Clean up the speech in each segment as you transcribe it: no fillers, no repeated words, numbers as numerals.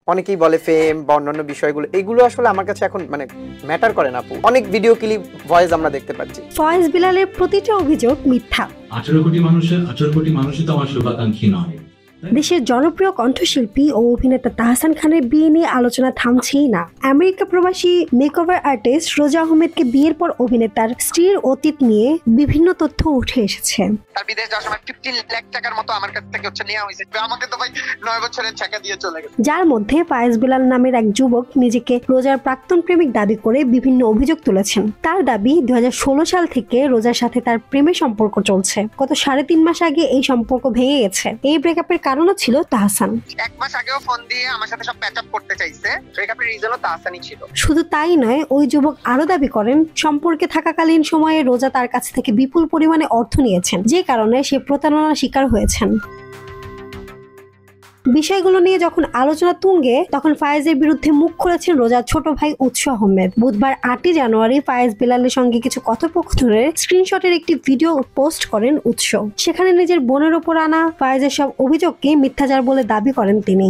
অনেকেই বলে ফেম বা অন্যান্য বিষয়গুলো, এগুলো আসলে আমার কাছে এখন মানে ম্যাটার করে না আপু। অনেক ভিডিও ক্লিপ ভয়েস আমরা দেখতে পাচ্ছি। ফয়েজ বিলালের প্রতিটা অভিযোগ মিথ্যা। 18 কোটি মানুষই তো আমার শুভাকাঙ্ক্ষী নয়। দেশের জনপ্রিয় কণ্ঠশিল্পী ও অভিনেতা তাহসান খানের বিয়ে নিয়ে আলোচনা থামছেই না। আমেরিকা প্রবাসী মেকওভার আর্টিস্ট রোজা আহমেদকে বিয়ের পর অভিনেতার স্ত্রীর অতীত নিয়ে বিভিন্ন তথ্য উঠে এসেছে। তার বিদেশ যাওয়ার সময় 15 লাখ টাকার মতো আমার কাছ থেকে নেওয়া হয়েছে। আমাকে তো ভাই 9 বছরের টাকা দিয়ে চলে গেছে। যার মধ্যে ফয়েজ বিলাল নামের এক যুবক নিজেকে রোজার প্রাক্তন প্রেমিক দাবি করে বিভিন্ন অভিযোগ তুলেছেন। তার দাবি 2016 সাল থেকে রোজার সাথে তার প্রেমের সম্পর্ক চলছে। গত 3.5 মাস আগে এই সম্পর্ক ভেঙে গেছে। এই ব্রেকআপের কারণও ছিল তাহসান। 1 মাস আগেও ফোন দিয়ে আমার সাথে সব প্যাচ আপ করতে চাইছে। ব্রেকআপের রিজনও তাহসানই ছিল। শুধু তাই নয়, ওই যুবক আরো দাবি করেন সম্পর্কে থাকাকালীন সময়ে রোজা তার কাছ থেকে বিপুল পরিমাণে অর্থ নিয়েছেন, যে কারণে সে প্রতারণার শিকার হয়েছেন। বিষয়গুলো নিয়ে যখন আলোচনা তুঙ্গে, তখন ফায়েজের বিরুদ্ধে মুখ খুলেছেন রোজার ছোট ভাই উৎস আহমেদ। বুধবার 8 জানুয়ারি ফায়েজ বিলালের সঙ্গে কিছু কথোপকথনের স্ক্রিনশটের একটি ভিডিও পোস্ট করেন উৎস। সেখানে নিজের বোনের ওপর আনা ফায়েজের সব অভিযোগকে মিথ্যাচার বলে দাবি করেন তিনি।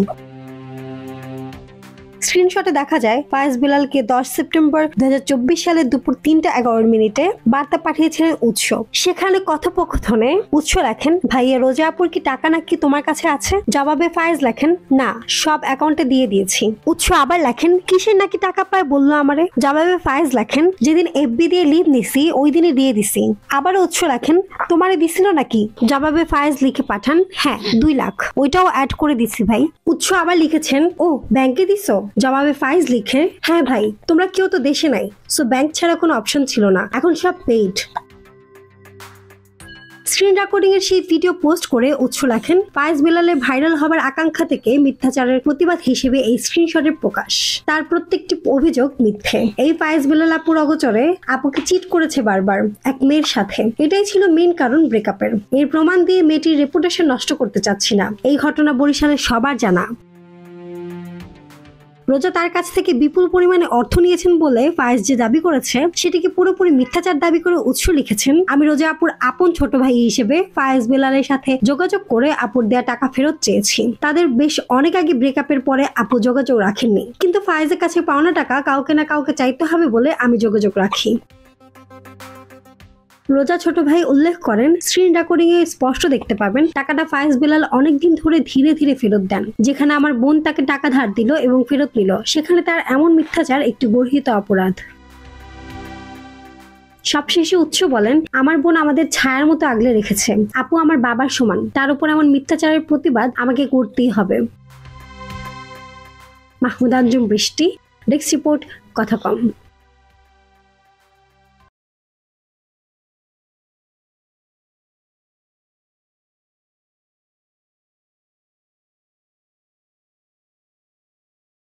স্ক্রিনশটে দেখা যায় ফায়েজ বিলালকে 10 সেপ্টেম্বর 2024 সালের দুপুর 3:11 বার্তা পাঠিয়েছিলেন উৎস। সেখানে কথোপকথনে উৎস লেখেন, ভাইয়া রোজা আপুর কি টাকা নাকি তোমার কাছে আছে? জবাবে ফায়েজ লেখেন, না, সব অ্যাকাউন্টে দিয়ে দিয়েছি। উৎস আবার লেখেন, কিসের নাকি টাকা পায় বললো আমারে? জবাবে ফায়েজ লেখেন, যেদিন এফবি দিয়ে লিভ নিছি ওই দিনই দিয়ে দিছি। আবার উৎস লেখেন, তোমারে দিছিল নাকি? জবাবে ফায়েজ লিখে পাঠান, হ্যাঁ 2 লাখ, ওইটাও অ্যাড করে দিছি ভাই। উৎস আবার লিখেছেন, ও ব্যাংকে দিছো? জবাবে ফায়েজ লিখে, হ্যাঁ ভাই, তোমরা কেউ তো দেশে নাই, সো ব্যাংক ছাড়া কোনো অপশন ছিল না, এখন সব পেইড। স্ক্রিন রেকর্ডিং এর সেই ভিডিও পোস্ট করে উৎস লেখেন, ফায়েজ বিলালের ভাইরাল হবার আকাঙ্ক্ষা থেকে মিথ্যাচারের প্রতিবাদ হিসেবে এই স্ক্রিনশটের প্রকাশ। তার প্রত্যেকটি অভিযোগ মিথ্যে। এই ফায়েজ বিলাল আপুর অগোচরে আপুকে চিট করেছে বারবার এক মেয়ের সাথে। এটাই ছিল মেইন কারণ ব্রেকআপের। এর প্রমাণ দিয়ে মেয়েটির রেপুটেশন নষ্ট করতে চাচ্ছি না। এই ঘটনা বরিশালের সবার জানা। রোজা তার কাছ থেকে বিপুল পরিমাণে অর্থ নিয়েছেন বলে ফায়েজ যে দাবি করেছে, সেটিকে পুরোপুরি মিথ্যাচার দাবি করে উৎস লিখেছেন, আমি রোজা আপুর আপন ছোট ভাই হিসেবে ফায়েজ বিলালের সাথে যোগাযোগ করে আপুর দেয়া টাকা ফেরত চেয়েছি। তাদের বেশ অনেক আগে ব্রেকআপের পরে আপু যোগাযোগ রাখেননি, কিন্তু ফায়েজের কাছে পাওনা টাকা কাউকে না কাউকে চাইতে হবে বলে আমি যোগাযোগ রাখি। রোজা ছোট ভাই উল্লেখ করেন, স্ক্রিন রেকর্ডিং এ স্পষ্ট দেখতে পাবেন টাকাটা ফায়েজ বিলাল অনেকদিন ধরে ধীরে ধীরে ফেরত দেন। যেখানে আমার বোন তাকে টাকা ধার দিল এবং ফেরত নিল, সেখানে তার এমন মিথ্যাচার একটি গর্হিত অপরাধ। সবশেষে উৎস বলেন, আমার বোন আমাদের ছায়ার মতো আগলে রেখেছে। আপু আমার বাবার সমান, তার উপর এমন মিথ্যাচারের প্রতিবাদ আমাকে করতেই হবে। মাহমুদ আঞ্জুম বৃষ্টি, ডেস্ক রিপোর্ট, কথা কম।